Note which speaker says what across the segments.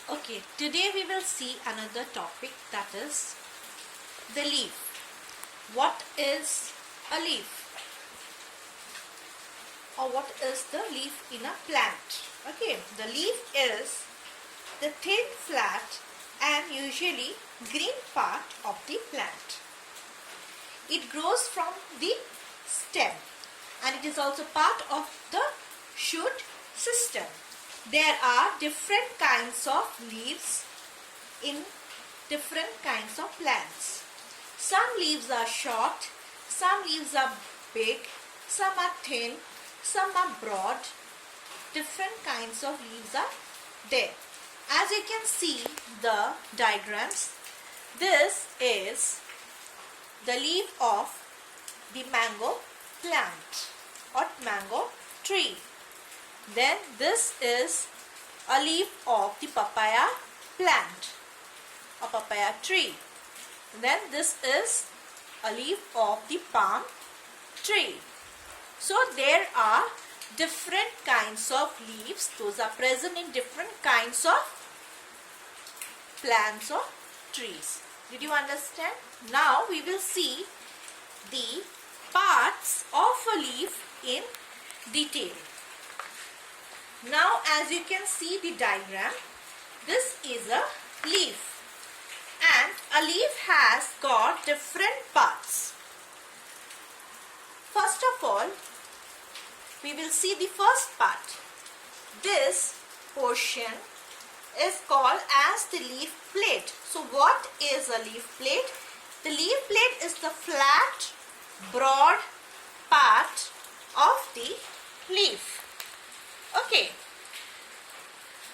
Speaker 1: Okay, today we will see another topic, that is the leaf. What is a leaf? Or what is the leaf in a plant? Okay, the leaf is the thin, flat and usually green part of the plant. It grows from the stem and it is also part of the shoot system. There are different kinds of leaves in different kinds of plants. Some leaves are short, some leaves are big, some are thin, some are broad. Different kinds of leaves are there. As you can see the diagrams, this is the leaf of the mango plant or mango tree. Then this is a leaf of the papaya plant or papaya tree. Then this is a leaf of the palm tree. So there are different kinds of leaves. Those are present in different kinds of plants or trees. Did you understand? Now we will see the parts of a leaf in detail. Now as you can see the diagram, this is a leaf and a leaf has got different parts. First of all, we will see the first part. This portion is called as the leaf plate. So what is a leaf plate? The leaf plate is the flat, broad part of the leaf. Okay.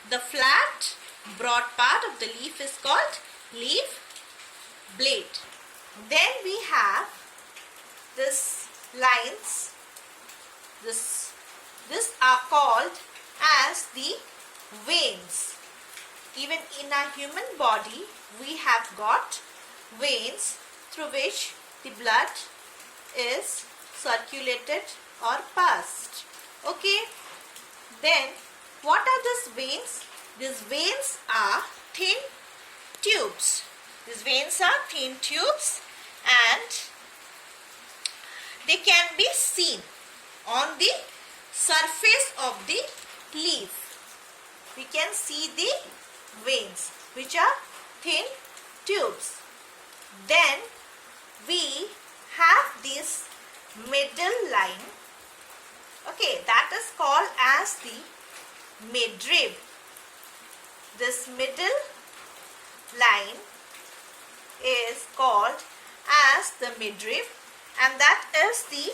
Speaker 1: The flat, broad part of the leaf is called leaf blade. Then we have this lines. This are called as the veins. Even in our human body, we have got veins through which the blood is circulated or passed. Okay. Then what are these veins? These veins are thin tubes. These veins are thin tubes and they can be seen on the surface of the leaf. We can see the veins which are thin tubes. Then we have this middle line. Okay, that is called as the midrib. This middle line is called as the midrib and that is the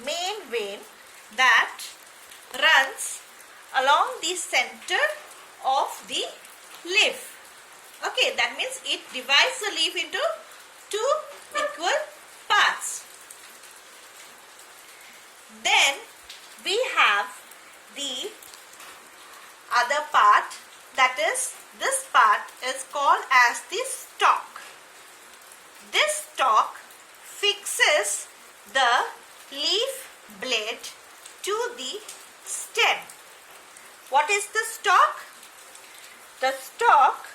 Speaker 1: main vein that runs along the center of the leaf. Okay, that means it divides the leaf into two equal parts. Then we have the other part, that is this part is called as the stalk. This stalk fixes the leaf blade to the stem. What is the stalk? The stalk,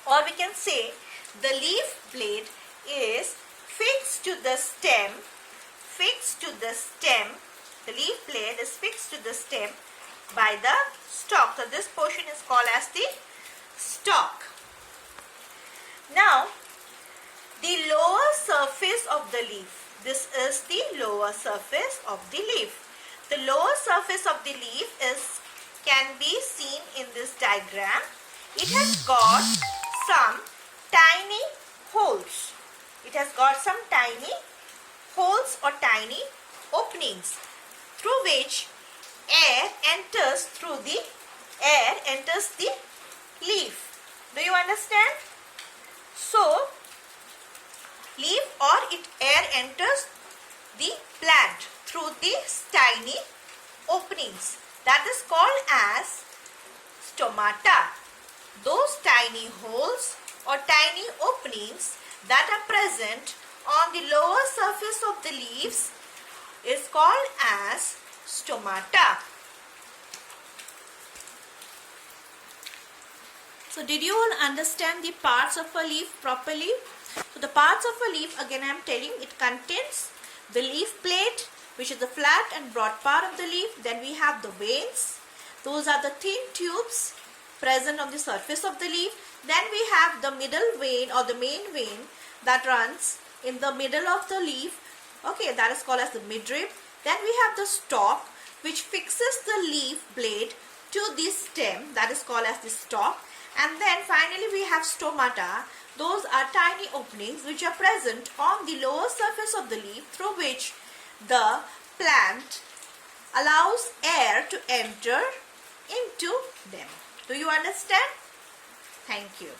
Speaker 1: or we can say the leaf blade, is fixed to the stem. The leaf blade is fixed to the stem by the stalk. So this portion is called as the stalk. Now the lower surface of the leaf. This is the lower surface of the leaf. The lower surface of the leaf can be seen in this diagram. It has got some tiny holes. It has got some tiny holes or tiny openings through which air enters the leaf. Do you understand? So air enters the plant through these tiny openings. That is called as stomata. Those tiny holes or tiny openings that are present on the lower surface of the leaves is called as stomata. So did you all understand the parts of a leaf properly? So the parts of a leaf, again I am telling, it contains the leaf plate, which is the flat and broad part of the leaf. Then we have the veins. Those are the thin tubes present on the surface of the leaf. Then we have the middle vein or the main vein that runs in the middle of the leaf. Okay, that is called as the midrib. Then we have the stalk, which fixes the leaf blade to the stem, that is called as the stalk. And then finally we have stomata. Those are tiny openings which are present on the lower surface of the leaf, through which the plant allows air to enter into them. Do you understand? Thank you.